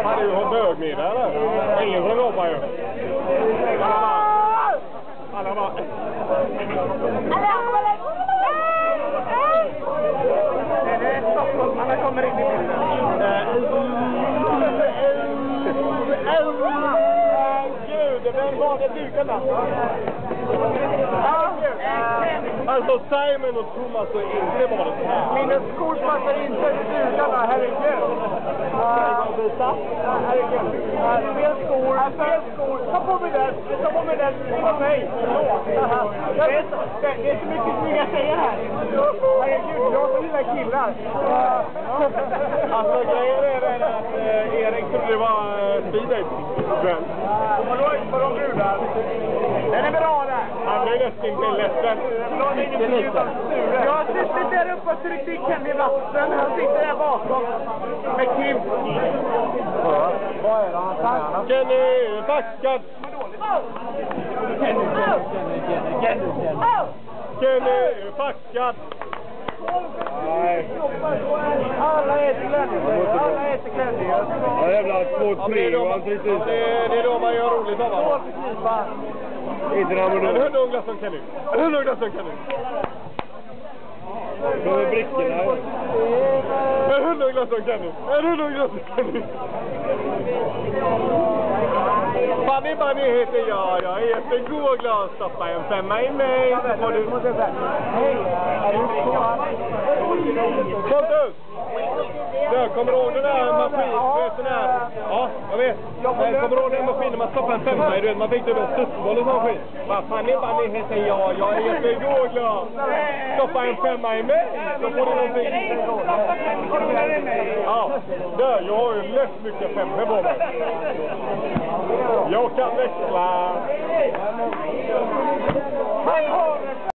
Han är ju en bögmiddag eller? Ingen som jobbar ju. Alla bara... Det är Stockholm, alla kommer in i bilden. Gud, vem var det dukarna? Alltså Simon och Thomas och inte var det så här. Mina skor passar inte i dukarna, herregud. Herregud. Fel skor. Ta på mig den. På mig. Det är så mycket snygga tjejer här. Herregud, jag gillar killar. Alltså grejen är det att Erik trodde det var speeddating. Vadå brudar? Den är bra där. Han blev nästan till ledsen. Jag har suttit där uppe och tryckt i Kenny vatten. Han sitter där bakom med Kim. Vad är det han säger? Kenny, backad! Kenny, backad! Nej. Alla äter klänningar. Ja jävlar, 2-3 och allt riktigt. Det är då man gör roligt av varandra. Inte när man... En hundungla som Kenny. De är brickorna. En hundungla som Kenny. Bunny heter jag. Jag är jättegod och glad. Stoppa en 5 i mig. Hej. Pontus! Du, kommer du ihåg den där maskinen? Ja, jag vet. Kommer du ihåg den maskinen man stoppar en 5 i? Du vet, man fick det med en studsboll och sån skit. Bunny heter jag. Jag är jättegod och glad. Stoppa en 5 i mig. Då får du någonting. Ja, du, jag har ju lätt mycket 5 på mig. Jag kan växla.